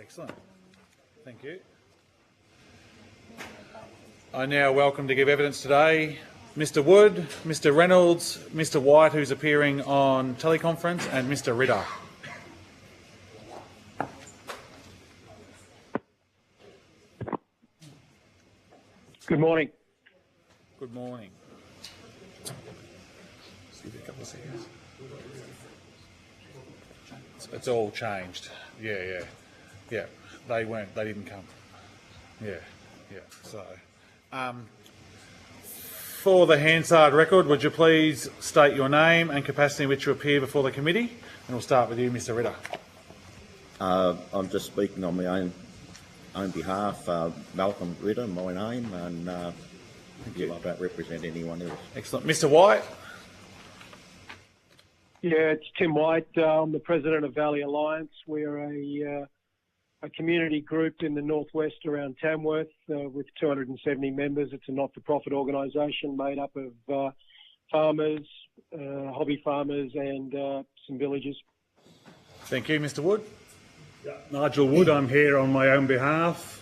Excellent. Thank you. I now welcome to give evidence today Mr Wood, Mr Reynolds, Mr White, who's appearing on teleconference, and Mr Ritter. Good morning. Good morning. Let's give you a couple of seconds. It's all changed. Yeah. They didn't come. Yeah. So, for the Hansard record, would you please state your name and capacity in which you appear before the committee? And we'll start with you, Mr Ritter. I'm just speaking on my own behalf. Malcolm Ritter, my name, and I don't represent anyone else. Excellent. Mr White? Yeah, it's Tim White. I'm the president of Valley Alliance. We're a community group in the northwest around Tamworth with 270 members. It's a not-for-profit organisation made up of farmers, hobby farmers, and some villagers. Thank you, Mr Wood. Nigel Wood, I'm here on my own behalf.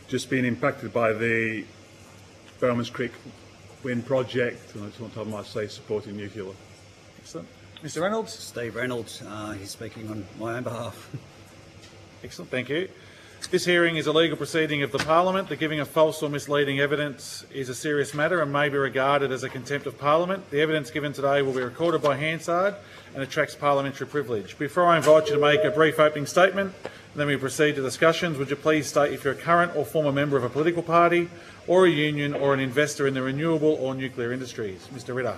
Just been impacted by the Bowman's Creek wind project, and I just want to have my say supporting nuclear. Excellent. Mr Reynolds? Steve Reynolds, he's speaking on my own behalf. Excellent, thank you. This hearing is a legal proceeding of the Parliament. The giving of false or misleading evidence is a serious matter and may be regarded as a contempt of Parliament. The evidence given today will be recorded by Hansard and attracts parliamentary privilege. Before I invite you to make a brief opening statement, and then we proceed to discussions, would you please state if you're a current or former member of a political party or a union or an investor in the renewable or nuclear industries? Mr Ritter.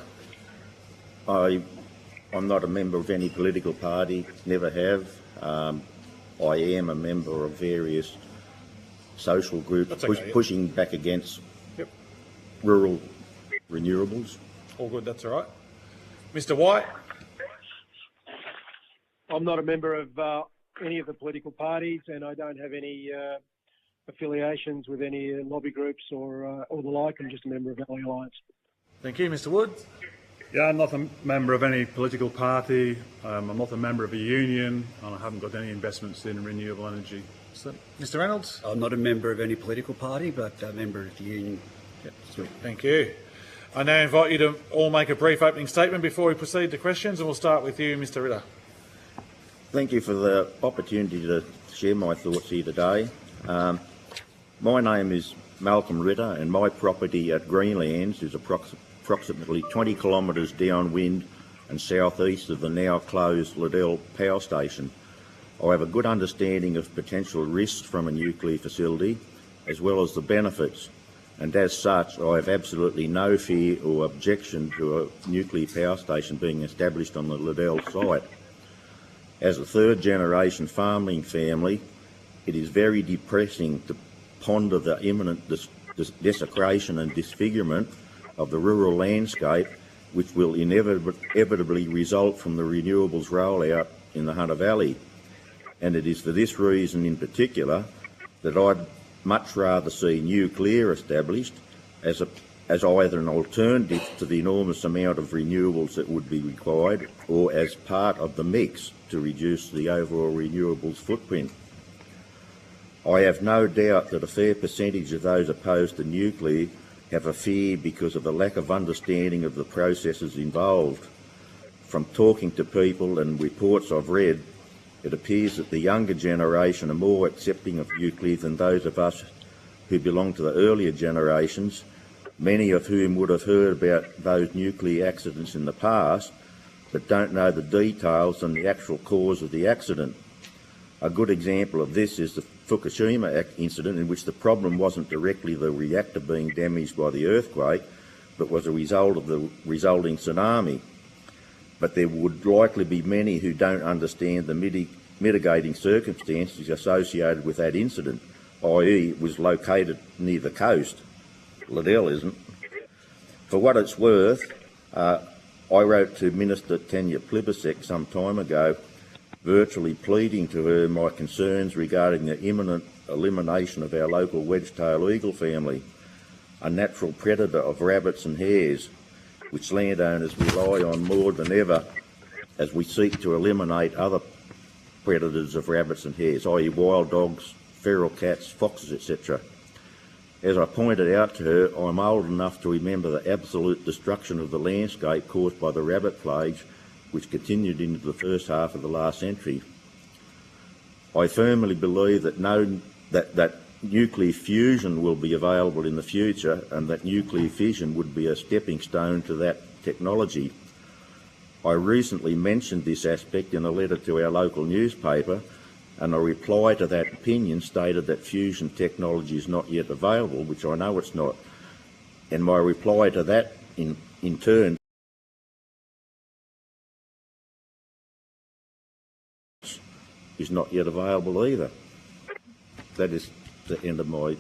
I'm not a member of any political party, never have. I am a member of various social groups pushing back against rural renewables. All good, that's all right. Mr White? I'm not a member of any of the political parties, and I don't have any affiliations with any lobby groups or the like. I'm just a member of Valley Alliance. Thank you. Mr Wood? Yeah, I'm not a member of any political party. I'm not a member of a union, and I haven't got any investments in renewable energy. So, Mr Reynolds? I'm not a member of any political party, but a member of the union. Yep, sweet. Thank you. I now invite you to all make a brief opening statement before we proceed to questions, and we'll start with you, Mr Ritter. Thank you for the opportunity to share my thoughts here today. My name is Malcolm Ritter, and my property at Greenlands is approximately 20 kilometres downwind and southeast of the now closed Liddell power station. I have a good understanding of potential risks from a nuclear facility as well as the benefits, and as such I have absolutely no fear or objection to a nuclear power station being established on the Liddell site. As a third generation farming family, it is very depressing to ponder the imminent desecration and disfigurement of the rural landscape, which will inevitably result from the renewables rollout in the Hunter Valley. And it is for this reason in particular that I'd much rather see nuclear established as either an alternative to the enormous amount of renewables that would be required, or as part of the mix to reduce the overall renewables footprint. I have no doubt that a fair percentage of those opposed to nuclear have a fear because of a lack of understanding of the processes involved. From talking to people and reports I've read, it appears that the younger generation are more accepting of nuclear than those of us who belong to the earlier generations, many of whom would have heard about those nuclear accidents in the past, but don't know the details and the actual cause of the accident. A good example of this is the Fukushima incident, in which the problem wasn't directly the reactor being damaged by the earthquake, but was a result of the resulting tsunami. But there would likely be many who don't understand the mitigating circumstances associated with that incident, i.e. it was located near the coast. Liddell isn't. For what it's worth, I wrote to Minister Tanya Plibersek some time ago, virtually pleading to her my concerns regarding the imminent elimination of our local wedge-tailed eagle family, a natural predator of rabbits and hares, which landowners rely on more than ever as we seek to eliminate other predators of rabbits and hares, i.e. wild dogs, feral cats, foxes, etc. As I pointed out to her, I'm old enough to remember the absolute destruction of the landscape caused by the rabbit plague, which continued into the first half of the last century. I firmly believe that that nuclear fusion will be available in the future, and that nuclear fission would be a stepping stone to that technology. I recently mentioned this aspect in a letter to our local newspaper, and a reply to that opinion stated that fusion technology is not yet available, which I know it's not. And my reply to that in turn is not yet available either. That is the end of my...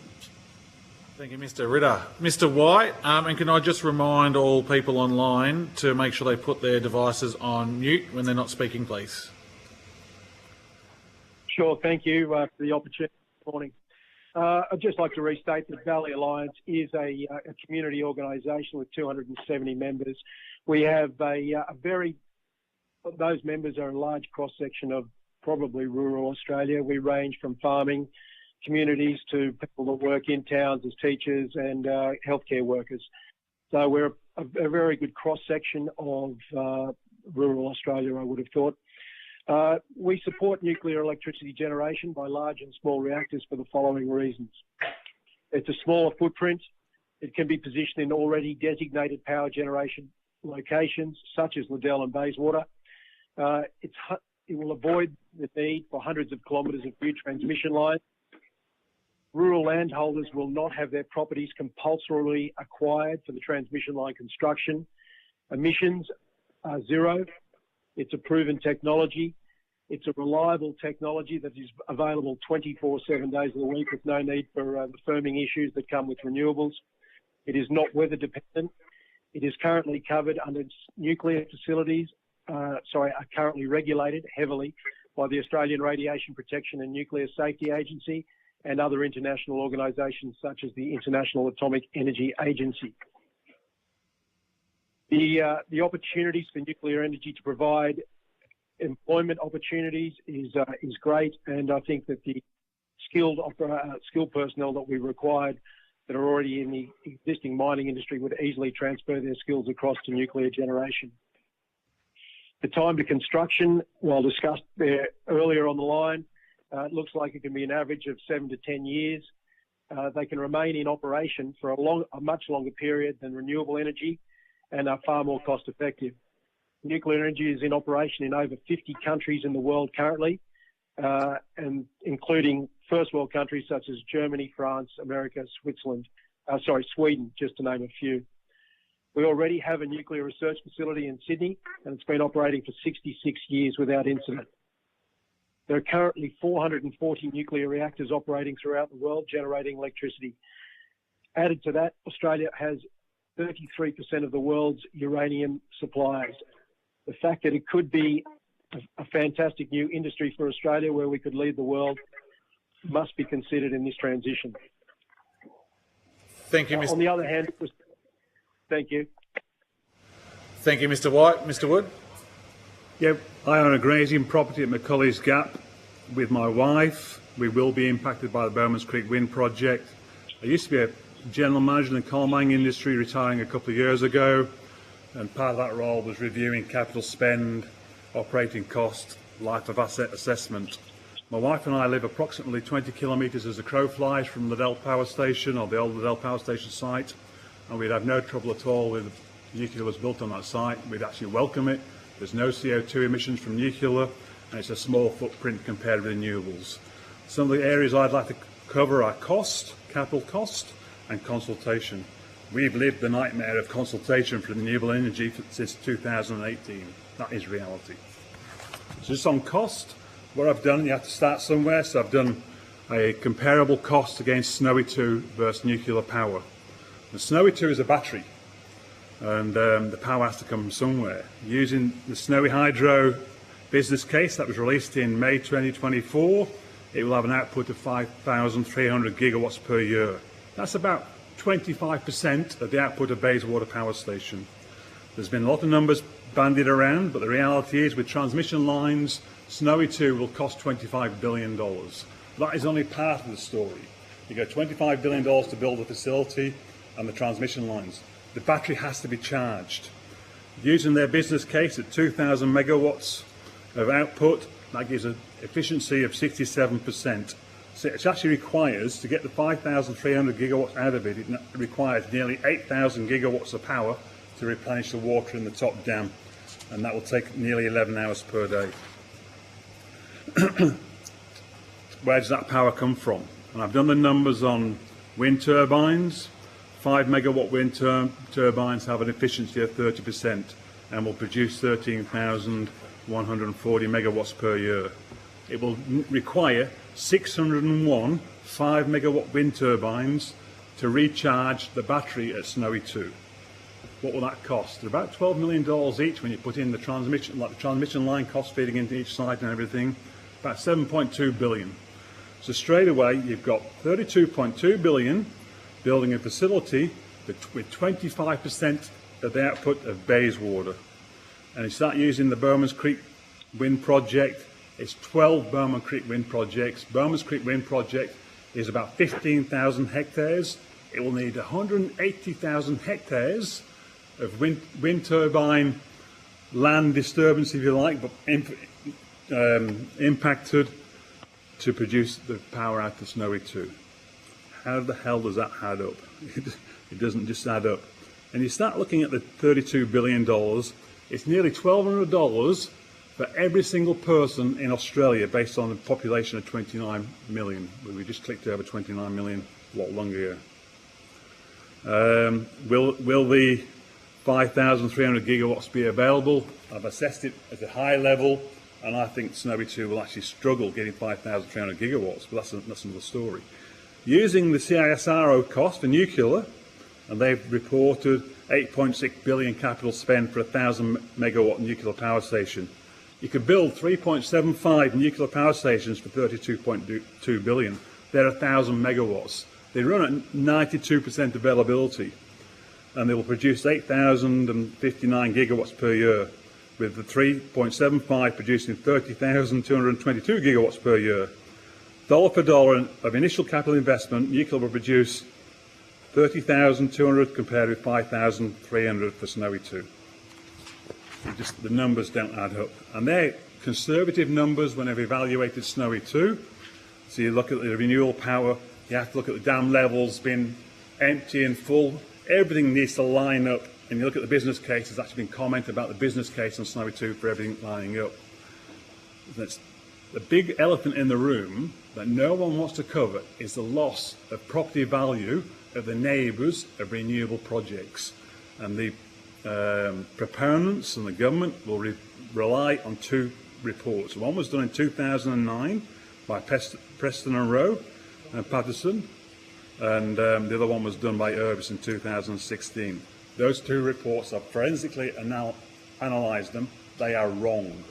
Thank you, Mr. Ritter. Mr. White, and can I just remind all people online to make sure they put their devices on mute when they're not speaking, please? Sure, thank you for the opportunity this morning. I'd just like to restate that Valley Alliance is a community organisation with 270 members. We have those members are a large cross-section of probably rural Australia. We range from farming communities to people that work in towns as teachers and healthcare workers. So we're a very good cross-section of rural Australia, I would have thought. We support nuclear electricity generation by large and small reactors for the following reasons. It's a smaller footprint. It can be positioned in already designated power generation locations, such as Liddell and Bayswater. It will avoid the need for hundreds of kilometres of new transmission lines. Rural landholders will not have their properties compulsorily acquired for the transmission line construction. Emissions are zero. It's a proven technology. It's a reliable technology that is available 24/7 days of the week with no need for the firming issues that come with renewables. It is not weather dependent. It is currently covered under nuclear facilities, are currently regulated heavily by the Australian Radiation Protection and Nuclear Safety Agency and other international organisations such as the International Atomic Energy Agency. The opportunities for nuclear energy to provide employment opportunities is great, and I think that the skilled personnel that we required that are already in the existing mining industry would easily transfer their skills across to nuclear generation. The time to construction, while discussed there earlier on the line, it looks like it can be an average of 7 to 10 years. They can remain in operation for a much longer period than renewable energy and are far more cost effective. Nuclear energy is in operation in over 50 countries in the world currently, and including first world countries such as Germany, France, America, Sweden, just to name a few. We already have a nuclear research facility in Sydney, and it's been operating for 66 years without incident. There are currently 440 nuclear reactors operating throughout the world, generating electricity. Added to that, Australia has 33% of the world's uranium supplies. The fact that it could be a fantastic new industry for Australia where we could lead the world must be considered in this transition. Thank you, Mr. On the other hand, thank you. Thank you, Mr. White. Mr. Wood? Yeah, I own a grazing property at McCulley's Gap with my wife. We will be impacted by the Bowman's Creek Wind Project. I used to be a general manager in the coal mining industry, retiring a couple of years ago, and part of that role was reviewing capital spend, operating cost, life of asset assessment. My wife and I live approximately 20 kilometres as the crow flies from Liddell Power Station, or the old Liddell Power Station site, and we'd have no trouble at all with nuclear was built on that site. We'd actually welcome it. There's no CO2 emissions from nuclear, and it's a small footprint compared with renewables. Some of the areas I'd like to cover are cost, capital cost, and consultation. We've lived the nightmare of consultation for renewable energy since 2018. That is reality. So just on cost, what I've done, you have to start somewhere, so I've done a comparable cost against Snowy 2 versus nuclear power. The Snowy 2 is a battery, and the power has to come from somewhere. Using the Snowy Hydro business case that was released in May 2024, it will have an output of 5,300 gigawatts per year. That's about 25% of the output of Bayswater Power Station. There's been a lot of numbers bandied around, but the reality is with transmission lines, Snowy 2 will cost $25 billion. That is only part of the story. You get $25 billion to build the facility and the transmission lines. The battery has to be charged. Using their business case at 2,000 megawatts of output, that gives an efficiency of 67%. So it actually requires, to get the 5,300 gigawatts out of it, it requires nearly 8,000 gigawatts of power to replenish the water in the top dam, and that will take nearly 11 hours per day. Where does that power come from? And I've done the numbers on wind turbines. 5 megawatt wind turbines have an efficiency of 30% and will produce 13,140 megawatts per year. It will require 601 5 megawatt wind turbines to recharge the battery at Snowy 2. What will that cost? They're about $12 million each when you put in the transmission, like the transmission line cost feeding into each site and everything, about 7.2 billion. So straight away you've got 32.2 billion building a facility with 25% of the output of Bayswater. And you start using the Bowman's Creek Wind Project. It's 12 Bowman Creek Wind Projects. Bowman's Creek Wind Project is about 15,000 hectares. It will need 180,000 hectares of wind turbine land disturbance, if you like, but impacted to produce the power out of Snowy 2. How the hell does that add up? It doesn't just add up. And you start looking at the $32 billion, it's nearly $1,200 for every single person in Australia based on a population of 29 million. We just clicked over 29 million a lot longer ago. Will the 5,300 gigawatts be available? I've assessed it at a high level, and I think Snowy 2 will actually struggle getting 5,300 gigawatts, but that's another story. Using the CISRO cost for nuclear, and they've reported 8.6 billion capital spend for a 1,000 megawatt nuclear power station. You could build 3.75 nuclear power stations for 32.2 billion. They're 1,000 megawatts. They run at 92% availability, and they will produce 8,059 gigawatts per year, with the 3.75 producing 30,222 gigawatts per year. Dollar for dollar of initial capital investment, nuclear will produce 30,200 compared with 5,300 for Snowy 2. The numbers don't add up. And they're conservative numbers when they've evaluated Snowy 2. So you look at the renewable power, you have to look at the dam levels being empty and full. Everything needs to line up. And you look at the business case, there's actually been comment about the business case on Snowy 2 for everything lining up. That's the big elephant in the room that no one wants to cover is the loss of property value of the neighbours of renewable projects. And the proponents and the government will rely on two reports. One was done in 2009 by Preston and Rowe and Patterson, and the other one was done by Urbis in 2016. Those two reports have forensically analysed them. They are wrong.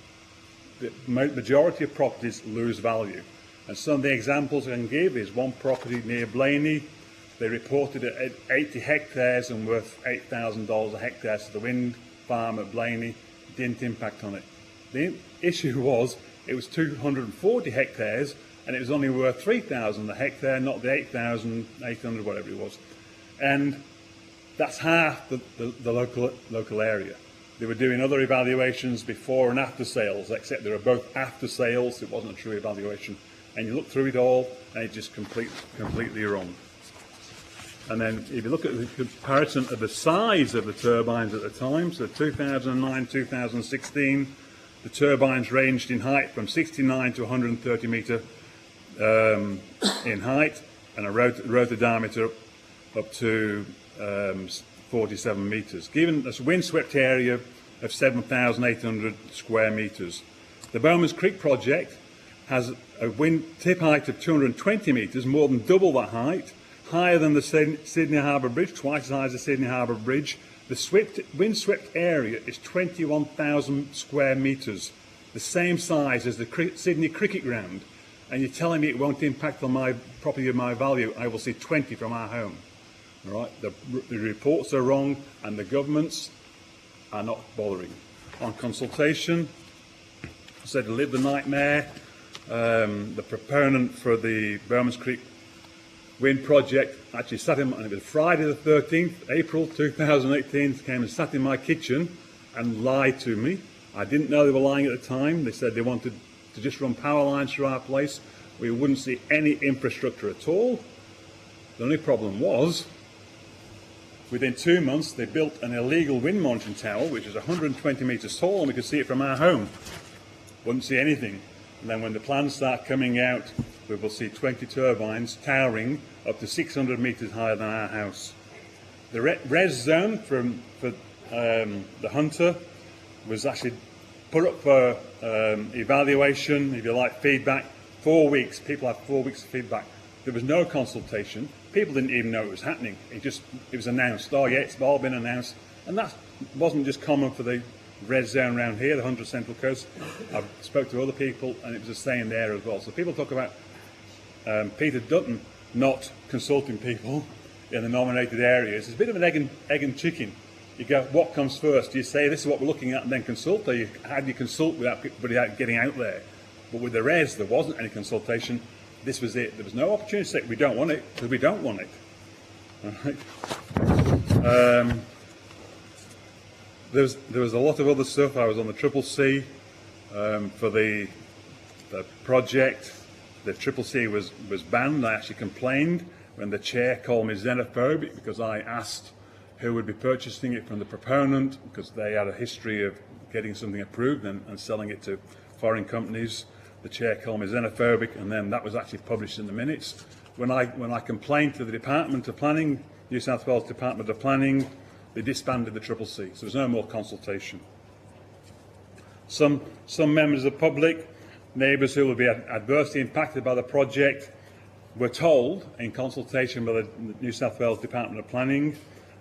The majority of properties lose value. And some of the examples I can give is one property near Blaney. They reported it at 80 hectares and worth $8,000 a hectare. So the wind farm at Blaney didn't impact on it. The issue was it was 240 hectares and it was only worth $3,000 a hectare, not the 8,800, whatever it was. And that's half the local area. They were doing other evaluations before and after sales, except they were both after sales. It wasn't a true evaluation. And you look through it all, and it's just completely wrong. And then if you look at the comparison of the size of the turbines at the time, so 2009, 2016, the turbines ranged in height from 69 to 130 metre in height, and a rotor diameter up to 47 metres, given a windswept area of 7,800 square metres. The Bowman's Creek project has a wind tip height of 220 metres, more than double that height, higher than the Sydney Harbour Bridge, twice as high as the Sydney Harbour Bridge. The windswept area is 21,000 square metres, the same size as the Sydney Cricket Ground. And you're telling me it won't impact on my property of my value? I will see 20 from our home. All right? The reports are wrong, and the governments are not bothering. On consultation, said to live the nightmare. The proponent for the Bowmans Creek wind project actually sat in, and it was Friday the 13th, April 2018, came and sat in my kitchen and lied to me. I didn't know they were lying at the time. They said they wanted to just run power lines through our place. We wouldn't see any infrastructure at all. The only problem was, within 2 months, they built an illegal wind monitoring tower, which is 120 metres tall, and we could see it from our home. Wouldn't see anything. And then when the plans start coming out, we will see 20 turbines towering up to 600 metres higher than our house. The res zone for the Hunter was actually put up for evaluation, if you like, feedback. 4 weeks. People had 4 weeks of feedback. There was no consultation. People didn't even know it was happening. It was announced. Oh yeah, it's all been announced. And that wasn't just common for the red zone around here, the Hunter Central Coast. I spoke to other people, and it was the same there as well. So people talk about Peter Dutton not consulting people in the nominated areas. It's a bit of an egg and chicken. You go, what comes first? Do you say this is what we're looking at and then consult, or how do you consult without getting out there? But with the res, there wasn't any consultation. This was it. There was no opportunity to say we don't want it because we don't want it. All right. There was a lot of other stuff. I was on the CCC for the project. The CCC was banned. I actually complained when the chair called me xenophobic because I asked who would be purchasing it from the proponent, because they had a history of getting something approved and selling it to foreign companies. The chair called me xenophobic, and then that was actually published in the minutes. When I complained to the Department of Planning, New South Wales Department of Planning, they disbanded the CCC, so there was no more consultation. Some members of the public, neighbours who will be adversely impacted by the project, were told in consultation by the New South Wales Department of Planning,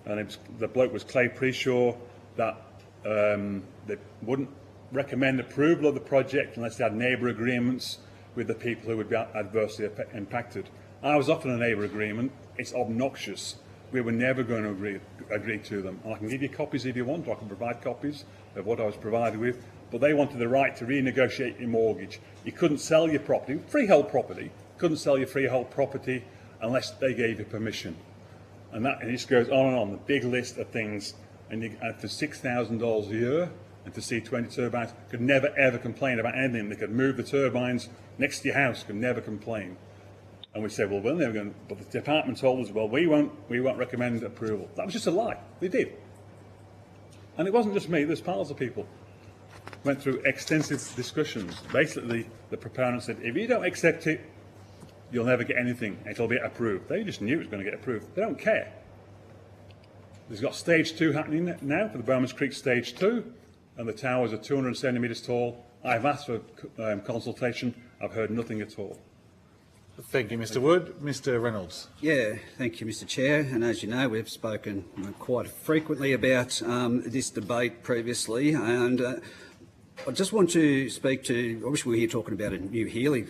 and the bloke was Clay Preshaw, that they wouldn't recommend approval of the project unless they had neighbour agreements with the people who would be adversely impacted. I was offered a neighbour agreement. It's obnoxious. We were never going to agree to them. And I can give you copies if you want, or I can provide copies of what I was provided with. But they wanted the right to renegotiate your mortgage. You couldn't sell your property, freehold property, couldn't sell your freehold property unless they gave you permission. And it just goes on, the big list of things. And for $6,000 a year, and to see 20 turbines, could never ever complain about anything. They could move the turbines next to your house, could never complain. And we said, well, we're never going to, but the department told us, well, we won't recommend approval. That was just a lie. They did. And it wasn't just me, there's piles of people. Went through extensive discussions. Basically, the proponent said, if you don't accept it, you'll never get anything. It'll be approved. They just knew it was going to get approved. They don't care. There's got stage 2 happening now for the Bowmans Creek stage 2. And the towers are 270 metres tall. I've asked for consultation. I've heard nothing at all. Thank you, Mr Wood. Mr Reynolds. Yeah, thank you, Mr Chair. And as you know, we've spoken quite frequently about this debate previously. And I just want to speak to, I wish we were here talking about a new Healy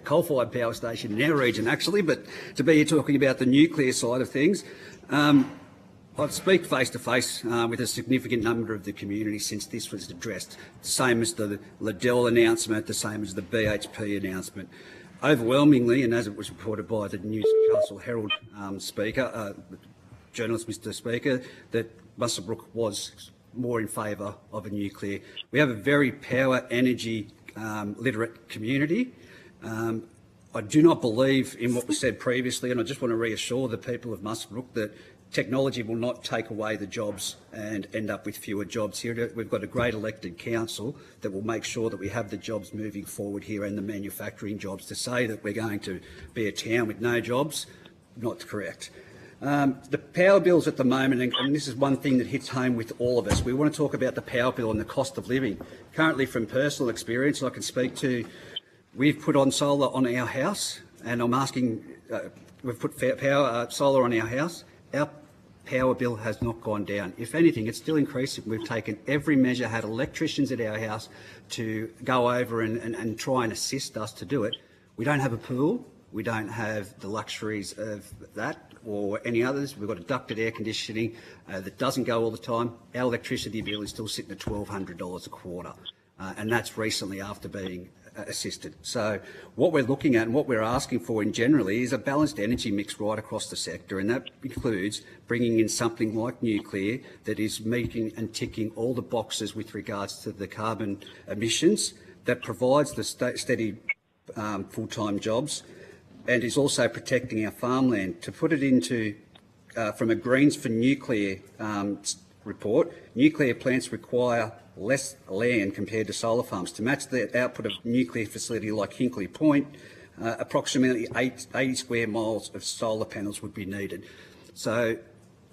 coal-fired power station in our region, actually, but to be here talking about the nuclear side of things. I've speak face-to-face with a significant number of the community since this was addressed, the same as the Liddell announcement, the same as the BHP announcement. Overwhelmingly, and as it was reported by the Newcastle Herald journalist, Mr Speaker, that Muswellbrook was more in favour of a nuclear. We have a very power, energy literate community. I do not believe in what was said previously, and I just want to reassure the people of Muswellbrook that technology will not take away the jobs and end up with fewer jobs here. We've got a great elected council that will make sure that we have the jobs moving forward here and the manufacturing jobs. To say that we're going to be a town with no jobs, not correct. The power bills at the moment, and this is one thing that hits home with all of us, we want to talk about the power bill and the cost of living. Currently, from personal experience, I can speak to, we've put on solar on our house, and I'm asking, we've put solar on our house. Our power bill has not gone down. If anything, it's still increasing. We've taken every measure, had electricians at our house to go over and try and assist us to do it. We don't have a pool. We don't have the luxuries of that or any others. We've got a ducted air conditioning that doesn't go all the time. Our electricity bill is still sitting at $1,200 a quarter. and that's recently after being assisted. So what we're looking at and what we're asking for in generally is a balanced energy mix right across the sector, and that includes bringing in something like nuclear that is meeting and ticking all the boxes with regards to the carbon emissions, that provides the steady full-time jobs, and is also protecting our farmland. To put it into, from a Greens for Nuclear report, nuclear plants require less land compared to solar farms. To match the output of a nuclear facility like Hinkley Point, approximately 80 square miles of solar panels would be needed. So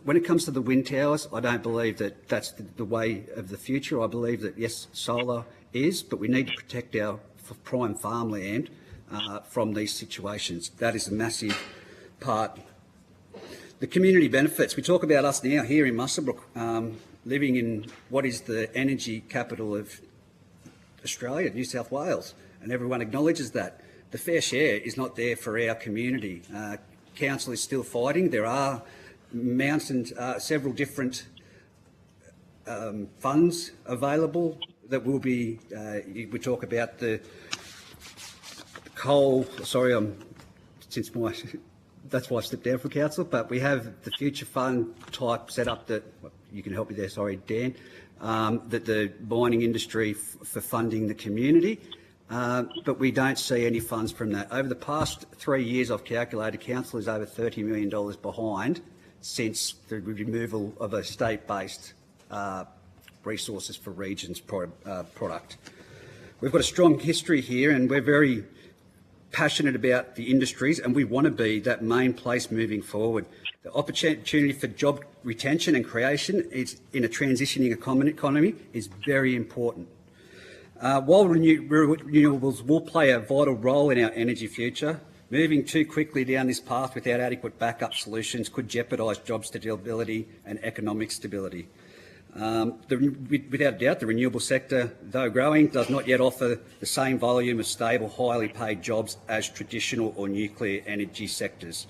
when it comes to the wind towers, I don't believe that that's the way of the future. I believe that, yes, solar is, but we need to protect our prime farmland from these situations. That is a massive part. The community benefits. We talk about us now here in Muswellbrook, living in what is the energy capital of Australia, New South Wales, and everyone acknowledges that. The fair share is not there for our community. Council is still fighting. There are several different funds available that will be, we talk about the coal, that's why I stepped down from council, but we have the future fund type set up that, you can help me there, sorry, Dan, that the mining industry for funding the community, but we don't see any funds from that. Over the past 3 years, I've calculated council is over $30 million behind since the removal of a state-based resources for regions product. We've got a strong history here, and we're very passionate about the industries, and we want to be that main place moving forward. The opportunity for job retention and creation is in a transitioning economy is very important. While renewables will play a vital role in our energy future, moving too quickly down this path without adequate backup solutions could jeopardise job stability and economic stability. Without a doubt, the renewable sector, though growing, does not yet offer the same volume of stable, highly paid jobs as traditional or nuclear energy sectors.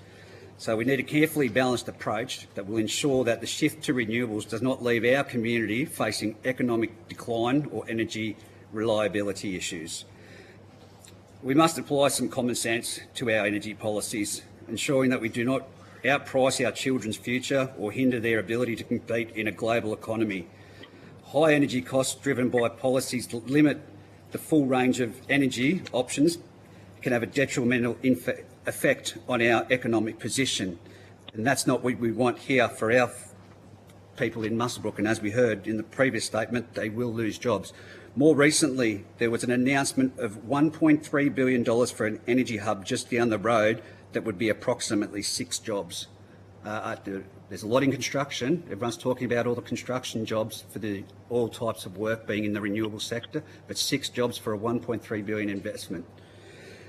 So we need a carefully balanced approach that will ensure that the shift to renewables does not leave our community facing economic decline or energy reliability issues. We must apply some common sense to our energy policies, ensuring that we do not outprice our children's future or hinder their ability to compete in a global economy. High energy costs driven by policies that limit the full range of energy options can have a detrimental effect on our economic position, and that's not what we want here for our people in Muswellbrook, and as we heard in the previous statement, they will lose jobs. More recently, there was an announcement of $1.3 billion for an energy hub just down the road that would be approximately 6 jobs. There's a lot in construction. Everyone's talking about all the construction jobs for all types of work being in the renewable sector, but 6 jobs for a $1.3 billion investment.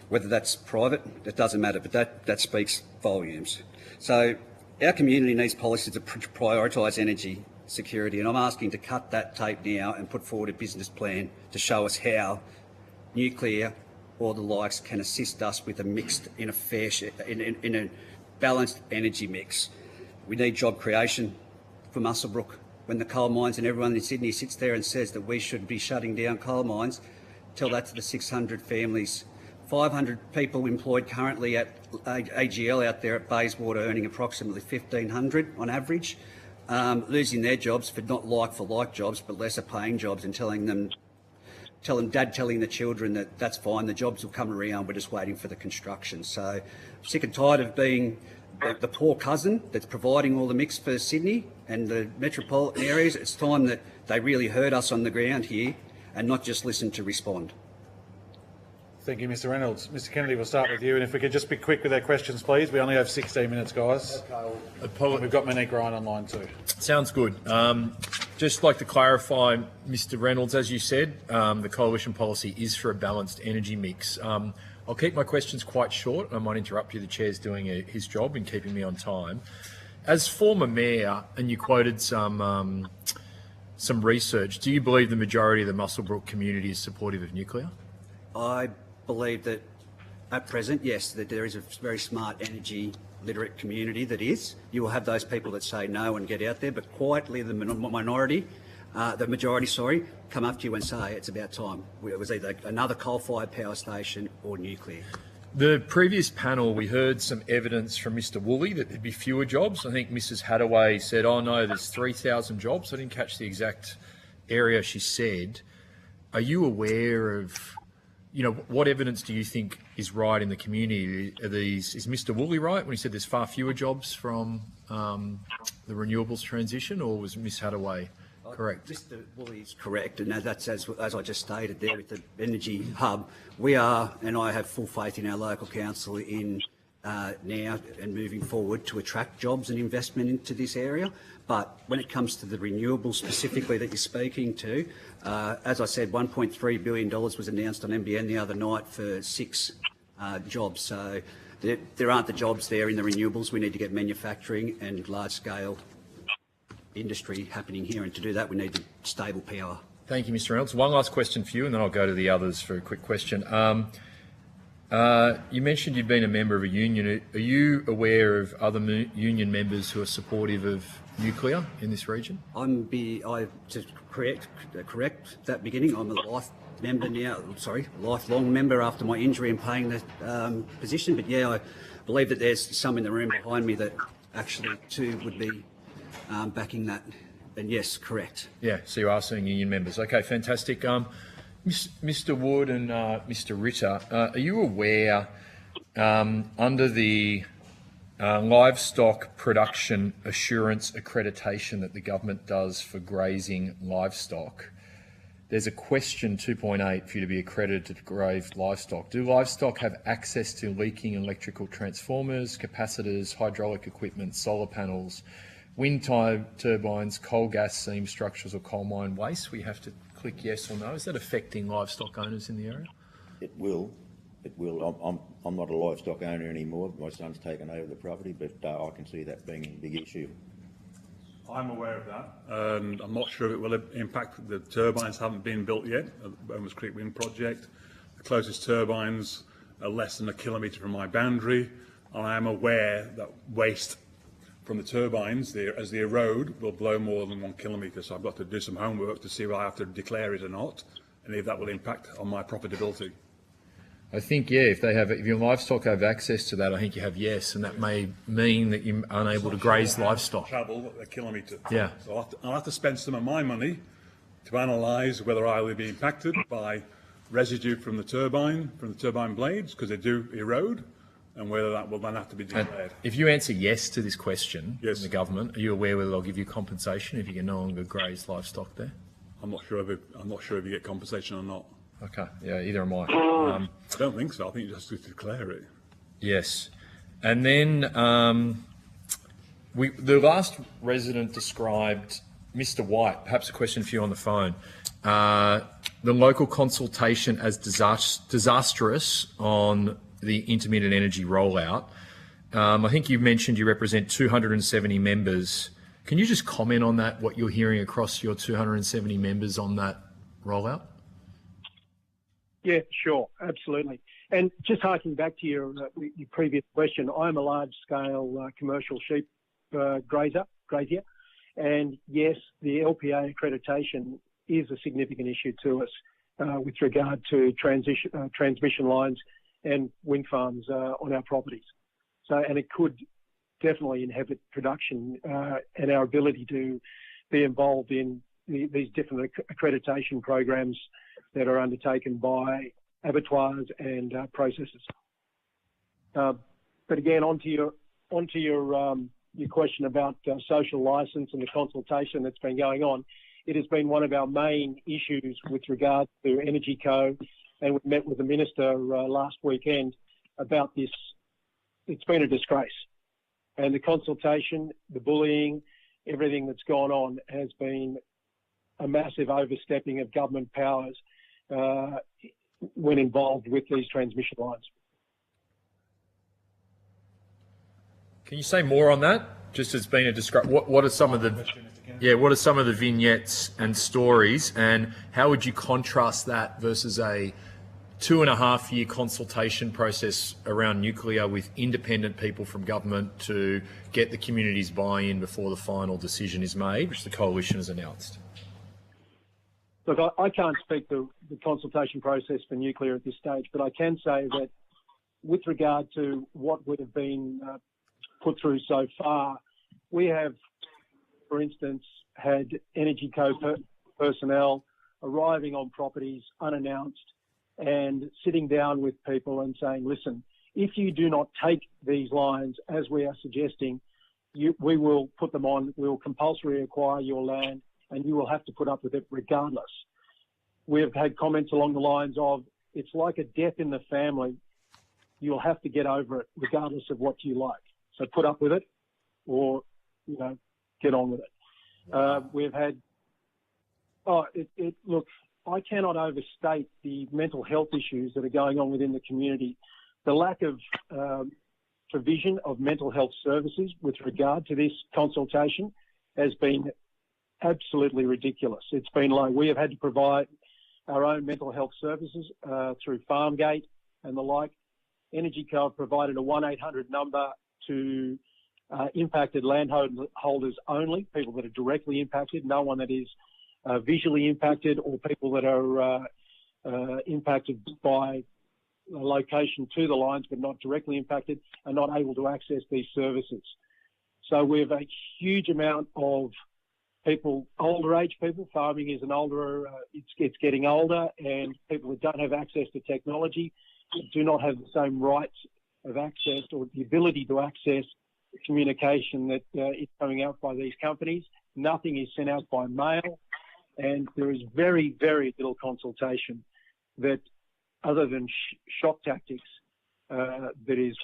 Whether that's private, it doesn't matter, but that speaks volumes. So our community needs policies to prioritise energy security, and I'm asking to cut that tape now and put forward a business plan to show us how nuclear or the likes can assist us with a mixed, in a fair share, in a balanced energy mix. We need job creation for Muswellbrook. When the coal mines and everyone in Sydney sits there and says that we should be shutting down coal mines, tell that to the 600 families. 500 people employed currently at AGL out there at Bayswater earning approximately $1,500 on average, losing their jobs for not like-for-like jobs but lesser paying jobs, and telling the children that that's fine, the jobs will come around, we're just waiting for the construction. So sick and tired of being the poor cousin that's providing all the mix for Sydney and the metropolitan areas. It's time that they really heard us on the ground here and not just listen to respond. Thank you, Mr Reynolds. Mr Kennedy, we'll start with you, and if we could just be quick with our questions, please. We only have 16 minutes, guys. Okay. We've got Monique Ryan online too. Sounds good. Just like to clarify, Mr Reynolds, as you said, the coalition policy is for a balanced energy mix. I'll keep my questions quite short. I might interrupt you. The chair's doing his job in keeping me on time. As former mayor, and you quoted some research, do you believe the majority of the Muswellbrook community is supportive of nuclear? I believe that at present, yes, that there is a very smart energy literate community that is. You will have those people that say no and get out there, but quietly the minority the majority, come up to you and say it's about time. It was either another coal-fired power station or nuclear. The previous panel, we heard some evidence from Mr Woolley that there'd be fewer jobs. I think Mrs Hadaway said, oh no, there's 3,000 jobs. I didn't catch the exact area she said. Are you aware of, what evidence do you think is right in the community? Is Mr Woolley right when he said there's far fewer jobs from the renewables transition, or was Ms Hadaway correct? Mr Woolley is correct, and that's as I just stated there with the energy hub. We are, and I have full faith in our local council in now and moving forward to attract jobs and investment into this area. But when it comes to the renewables specifically that you're speaking to, as I said, $1.3 billion was announced on NBN the other night for 6 jobs. So there aren't the jobs there in the renewables. We need to get manufacturing and large-scale industry happening here, and to do that we need stable power. Thank you, Mr Reynolds. One last question for you, and then I'll go to the others for a quick question. You mentioned you've been a member of a union. Are you aware of other union members who are supportive of nuclear in this region? To correct that beginning, I'm a lifelong member after my injury and playing the position. But yeah, I believe that there's some in the room behind me that actually too would be backing that. And yes, correct. Yeah, so you are seeing union members. Okay, fantastic. Mr Wood and Mr Ritter, are you aware under the livestock production assurance accreditation that the government does for grazing livestock, there's a question 2.8 for you to be accredited to graze livestock. Do livestock have access to leaking electrical transformers, capacitors, hydraulic equipment, solar panels, wind turbines, coal gas seam structures or coal mine waste? We have to click yes or no. Is that affecting livestock owners in the area? It will. It will. I'm not a livestock owner anymore. My son's taken over the property, but I can see that being a big issue. I'm aware of that, and I'm not sure if it will impact. The turbines haven't been built yet at the Bowmans Creek Wind Project. The closest turbines are less than a kilometre from my boundary, and I am aware that waste from the turbines, as they erode, will blow more than 1 kilometre. So I've got to do some homework to see whether I have to declare it or not, and if that will impact on my profitability. I think, yeah, if your livestock have access to that, I think you have yes, and that may mean that you're unable to graze livestock. Travel a kilometre. Yeah. So I'll have to spend some of my money to analyse whether I will be impacted by residue from the turbine blades, because they do erode, and whether that will then have to be declared. And if you answer yes to this question, yes, from the government, are you aware whether they'll give you compensation if you can no longer graze livestock there? I'm not sure if you get compensation or not. Okay, yeah, either am I. I don't think so. I think you just have to declare it. Yes. And then the last resident described, Mr White, perhaps a question for you on the phone, the local consultation as disastrous on the intermittent energy rollout. I think you mentioned you represent 270 members. Can you just comment on that, what you're hearing across your 270 members on that rollout? Yeah, sure, absolutely. And just harking back to your previous question, I'm a large-scale commercial sheep grazier, and yes, the LPA accreditation is a significant issue to us with regard to transmission lines and wind farms on our properties. So, and it could definitely inhibit production and our ability to be involved in these different accreditation programs that are undertaken by abattoirs and processors. But again, onto your question about social licence and the consultation that's been going on, it has been one of our main issues with regard to Energy Co, and we met with the Minister last weekend about this. It's been a disgrace. And the consultation, the bullying, everything that's gone on has been a massive overstepping of government powers when involved with these transmission lines. Can you say more on that? Just as being a description, what are some of the vignettes and stories, and how would you contrast that versus a 2.5-year consultation process around nuclear with independent people from government to get the community's buy-in before the final decision is made, which the coalition has announced? Look, I can't speak to the consultation process for nuclear at this stage, but I can say that with regard to what would have been put through so far, we have, for instance, had Energy Co personnel arriving on properties unannounced and sitting down with people and saying, listen, if you do not take these lines as we are suggesting, we will put them on, we will compulsorily acquire your land and you will have to put up with it regardless. We've had comments along the lines of, it's like a death in the family. You'll have to get over it regardless of what you like. So put up with it or, get on with it. We've had, look, I cannot overstate the mental health issues that are going on within the community. The lack of provision of mental health services with regard to this consultation has been absolutely ridiculous. It's been low. We have had to provide our own mental health services through Farmgate and the like. Energy Co provided a 1-800 number to impacted landholders only, people that are directly impacted, no one that is visually impacted or people that are impacted by location to the lines but not directly impacted are not able to access these services. So we have a huge amount of people, older age people. Farming is an older, it's getting older, and people that don't have access to technology do not have the same rights of access or the ability to access the communication that is coming out by these companies. Nothing is sent out by mail, and there is very, very little consultation that, other than shock tactics, that is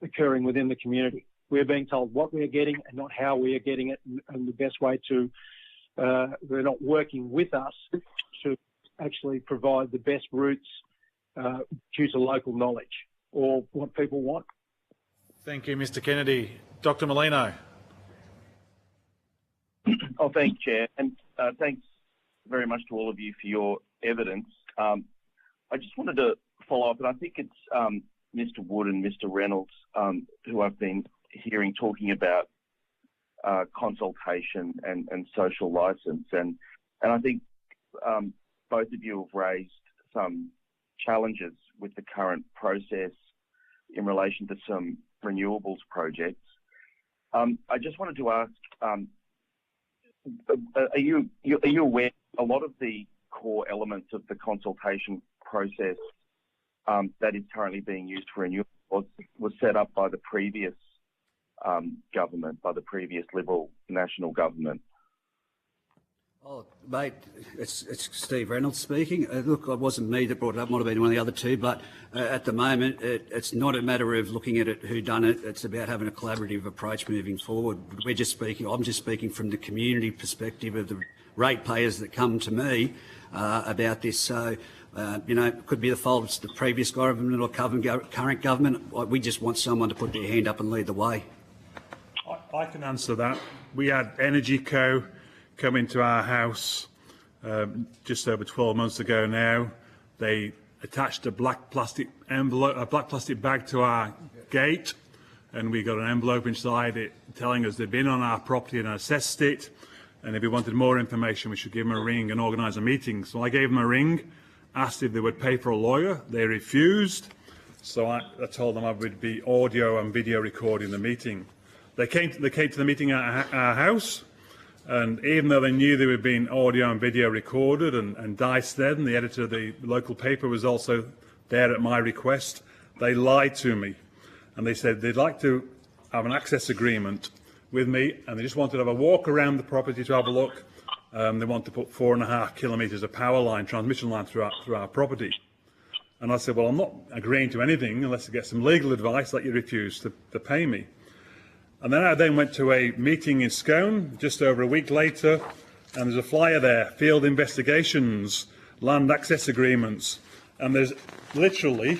occurring within the community. We're being told what we're getting and not how we are getting it, and the best way to, they're not working with us to actually provide the best routes due to local knowledge or what people want. Thank you, Mr Kennedy. Dr Molino. Oh, thanks, Chair, and thanks very much to all of you for your evidence. I just wanted to follow up, and I think it's Mr Wood and Mr Reynolds who I've been hearing talking about consultation and social licence, and I think both of you have raised some challenges with the current process in relation to some renewables projects. I just wanted to ask, are you aware a lot of the core elements of the consultation process that is currently being used for renewables was set up by the previous government, by the previous Liberal National government? Oh, mate, it's Steve Reynolds speaking. Look, it wasn't me that brought it up, might have been one of the other two, but at the moment, it's not a matter of looking at it, who done it. It's about having a collaborative approach moving forward. I'm just speaking from the community perspective of the ratepayers that come to me about this. So, it could be the fault of the previous government or current government. We just want someone to put their hand up and lead the way. I can answer that. We had Energy Co come into our house just over 12 months ago now. They attached a black plastic bag to our gate, and we got an envelope inside it telling us they'd been on our property and assessed it, and if we wanted more information we should give them a ring and organise a meeting. So I gave them a ring, asked if they would pay for a lawyer. They refused, so I told them I would be audio and video recording the meeting. They came to the meeting at our house, and even though they knew they were being audio and video recorded, and Dice then, the editor of the local paper, was also there at my request, they lied to me. And they said they'd like to have an access agreement with me, and they just wanted to have a walk around the property to have a look. They want to put 4.5 kilometres of power line, transmission line through our property. And I said, well, I'm not agreeing to anything unless I get some legal advice that you refuse to pay me. And then I went to a meeting in Scone just over a week later, and there's a flyer there, field investigations, land access agreements, and there's literally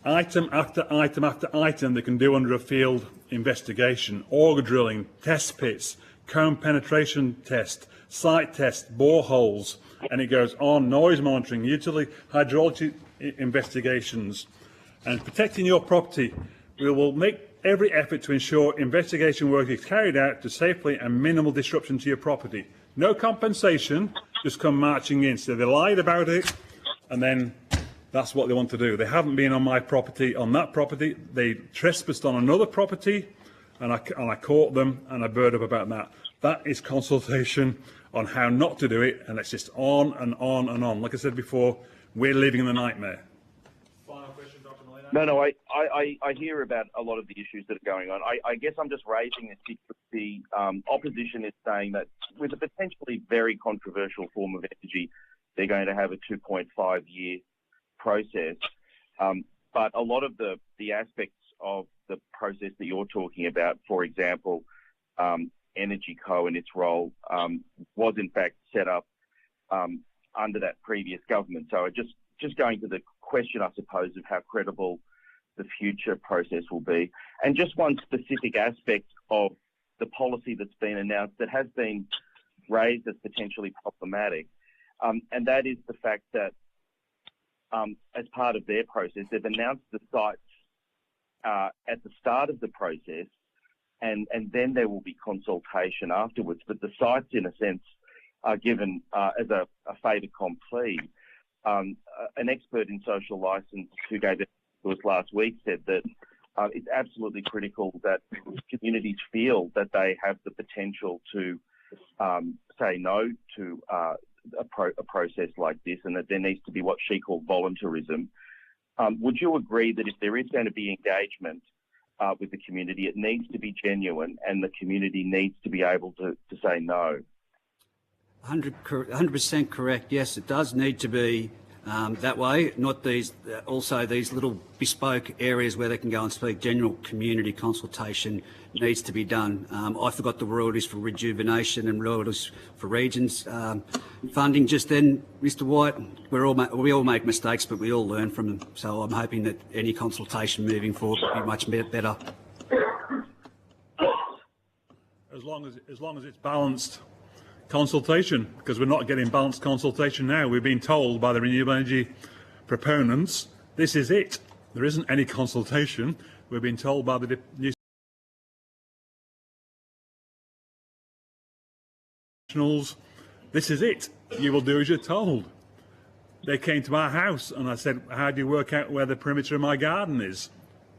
item after item after item they can do under a field investigation: auger drilling, test pits, comb penetration test, site test, boreholes, and it goes on, noise monitoring, utility hydrology investigations. And protecting your property, we will make every effort to ensure investigation work is carried out to safely and minimal disruption to your property. No compensation, just come marching in. So they lied about it, and then that's what they want to do. They haven't been on my property, on that property. They trespassed on another property, and I caught them, and I burned up about that. That is consultation on how not to do it, and it's just on and on and on. Like I said before, we're living in the nightmare. Final question, Dr. Molina. No, I hear about a lot of the issues that are going on. I guess I'm just raising this because the opposition is saying that with a potentially very controversial form of energy, they're going to have a 2.5-year process. But a lot of the aspects of the process that you're talking about, for example, Energy Co and its role, was in fact set up under that previous government. So just going to the question, I suppose, of how credible the future process will be. And just one specific aspect of the policy that's been announced that has been raised as potentially problematic, and that is the fact that as part of their process, they've announced the sites at the start of the process, and then there will be consultation afterwards. But the sites, in a sense, are given as a fait accompli. An expert in social licence who gave it to us last week said that it's absolutely critical that communities feel that they have the potential to say no to a process like this, and that there needs to be what she called voluntarism. Would you agree that if there is going to be engagement with the community, it needs to be genuine and the community needs to be able to say no? 100% correct. Yes, it does need to be that way. Not these, also these little bespoke areas where they can go and speak. General community consultation needs to be done. I forgot the royalties for rejuvenation and royalties for regions funding just then, Mr. White. We all make mistakes, but we all learn from them. So I'm hoping that any consultation moving forward will be much better. As long as it's balanced consultation, because we're not getting balanced consultation now. We've been told by the renewable energy proponents, this is it. There isn't any consultation. We've been told by the New Nationals, this is it. You will do as you're told. They came to my house and I said, how do you work out where the perimeter of my garden is?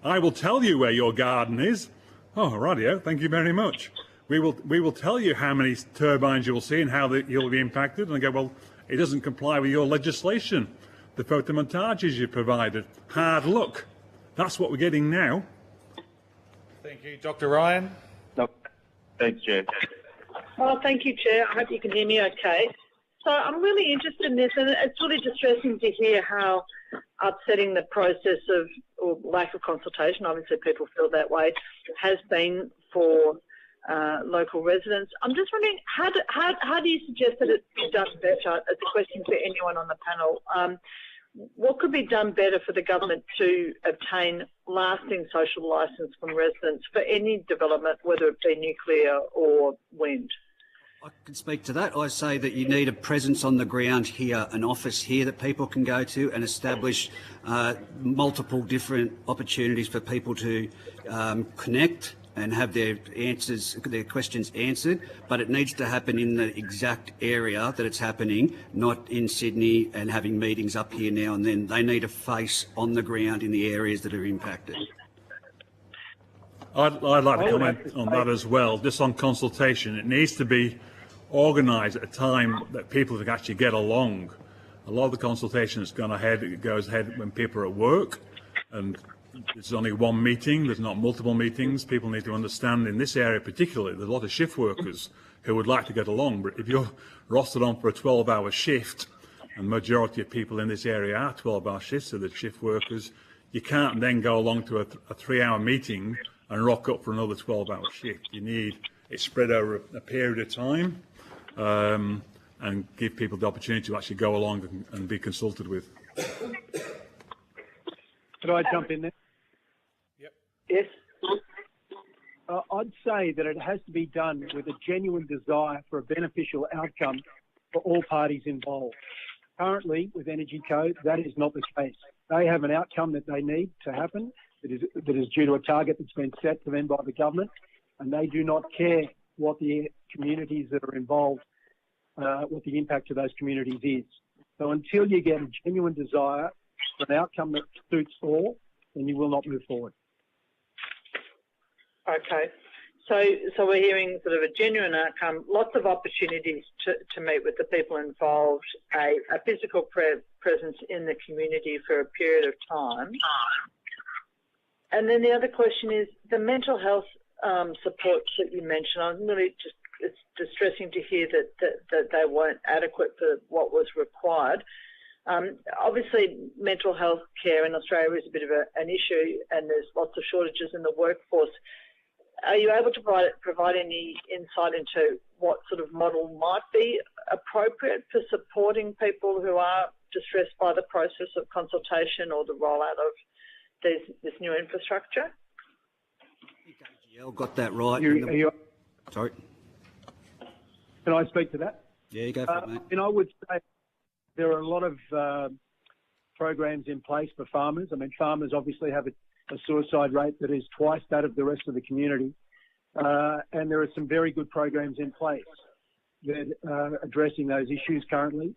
I will tell you where your garden is. Oh, rightio, thank you very much. We will tell you how many turbines you will see and how you'll be impacted. And I go, well, it doesn't comply with your legislation. The photomontages you provided. Hard luck. That's what we're getting now. Thank you. Dr. Ryan. No, thanks, Chair. Oh, thank you, Chair. I hope you can hear me okay. So I'm really interested in this, and it's really distressing to hear how upsetting the process of, or lack of consultation, obviously people feel that way, has been for local residents. I'm just wondering, how do you suggest that it be done better? As a question for anyone on the panel. What could be done better for the government to obtain lasting social licence from residents for any development, whether it be nuclear or wind? I can speak to that. I say that you need a presence on the ground here, an office here that people can go to and establish multiple different opportunities for people to connect and have their questions answered, but it needs to happen in the exact area that it's happening, not in Sydney and having meetings up here now and then. They need a face on the ground in the areas that are impacted. I'd like to comment on that as well, just on consultation. It needs to be organised at a time that people can actually get along. A lot of the consultation has gone ahead, it goes ahead when people are at work, and there's only one meeting, there's not multiple meetings. People need to understand in this area particularly, there's a lot of shift workers who would like to get along, but if you're rostered on for a 12-hour shift, and the majority of people in this area are 12-hour shifts, so the shift workers, you can't then go along to a 3-hour meeting and rock up for another 12-hour shift. You need it spread over a period of time and give people the opportunity to actually go along and be consulted with. Could I jump in there? Yep. Yes. I'd say that it has to be done with a genuine desire for a beneficial outcome for all parties involved. Currently, with Energy Co, that is not the case. They have an outcome that they need to happen that is due to a target that's been set for them by the government, and they do not care what the communities that are involved what the impact of those communities is. So until you get a genuine desire for an outcome that suits all, then you will not move forward. Okay. So we're hearing sort of a genuine outcome, lots of opportunities to meet with the people involved, a physical presence in the community for a period of time. And then the other question is the mental health supports that you mentioned. I'm really it's distressing to hear that they weren't adequate for what was required. Obviously, mental health care in Australia is a bit of an issue, and there's lots of shortages in the workforce. Are you able to provide any insight into what sort of model might be appropriate for supporting people who are distressed by the process of consultation or the rollout of this new infrastructure? I think AGL got that right. Sorry. Can I speak to that? Yeah, you go for it, mate. And I would say there are a lot of programs in place for farmers. I mean, farmers obviously have a suicide rate that is twice that of the rest of the community. And there are some very good programs in place that are addressing those issues currently.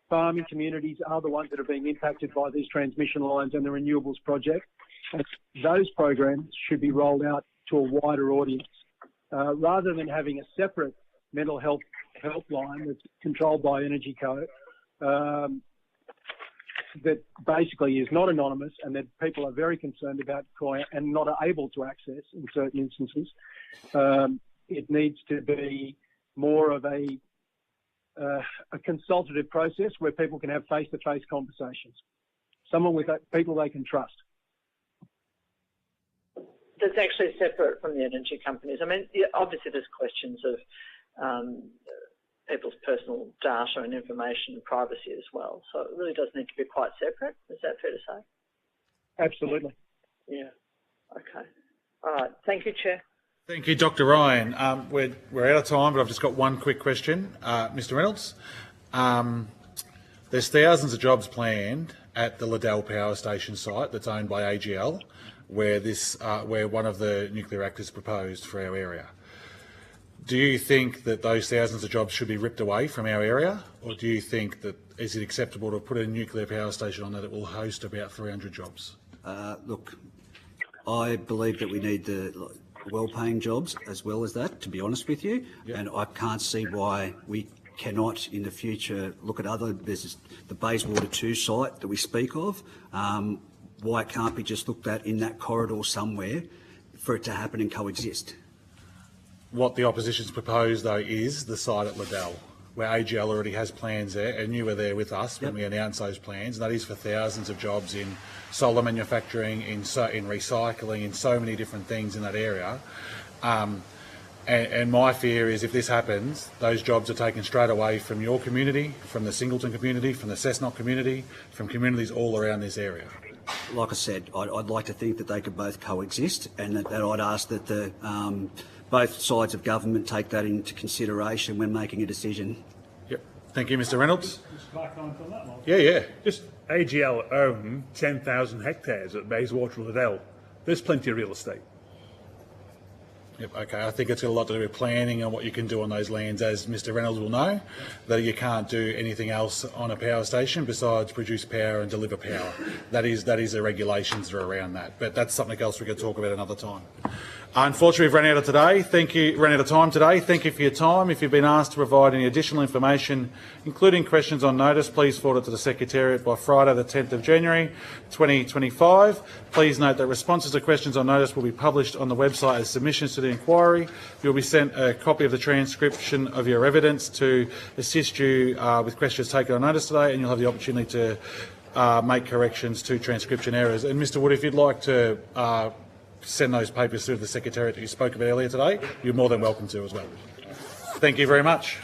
Farming communities are the ones that are being impacted by these transmission lines and the renewables project. And those programs should be rolled out to a wider audience. Rather than having a separate mental health helpline that's controlled by Energy Co, that basically is not anonymous and that people are very concerned about calling and not able to access in certain instances. It needs to be more of a consultative process where people can have face-to-face conversations. Someone with people they can trust. That's actually separate from the energy companies. I mean, obviously there's questions of people's personal data and information and privacy as well. So it really does need to be quite separate. Is that fair to say? Absolutely. Yeah. Okay. All right. Thank you, Chair. Thank you, Dr. Ryan. We're out of time, but I've just got one quick question. Mr. Reynolds, there's thousands of jobs planned at the Liddell Power Station site that's owned by AGL, where one of the nuclear reactors proposed for our area. Do you think that those thousands of jobs should be ripped away from our area, or do you think that is it acceptable to put a nuclear power station on there that will host about 300 jobs? Look, I believe that we need the well-paying jobs as well as that, to be honest with you, and I can't see why we cannot in the future look at other business, the Bayswater 2 site that we speak of, why it can't be just looked at in that corridor somewhere for it to happen and coexist. What the opposition's proposed, though, is the site at Liddell, where AGL already has plans there, and you were there with us when we announced those plans, and that is for thousands of jobs in solar manufacturing, in recycling, in so many different things in that area. And my fear is if this happens, those jobs are taken straight away from your community, from the Singleton community, from the Cessnock community, from communities all around this area. Like I said, I'd like to think that they could both coexist, and that I'd ask that the both sides of government take that into consideration when making a decision. Yep. Thank you, Mr. Reynolds. Yeah. Just AGL own 10,000 hectares at Bayswater Liddell. There's plenty of real estate. Yep, okay. I think it's got a lot to do with planning and what you can do on those lands, as Mr. Reynolds will know, that you can't do anything else on a power station besides produce power and deliver power. That is the regulations that are around that. But that's something else we could talk about another time. Unfortunately, we've run out of time today. Thank you for your time. If you've been asked to provide any additional information, including questions on notice, please forward it to the Secretariat by Friday the 10th of January 2025. Please note that responses to questions on notice will be published on the website as submissions to the inquiry. You'll be sent a copy of the transcription of your evidence to assist you with questions taken on notice today, and you'll have the opportunity to make corrections to transcription errors. And Mr. Wood, if you'd like to send those papers through to the Secretariat that you spoke about earlier today, you're more than welcome to as well. Thank you very much.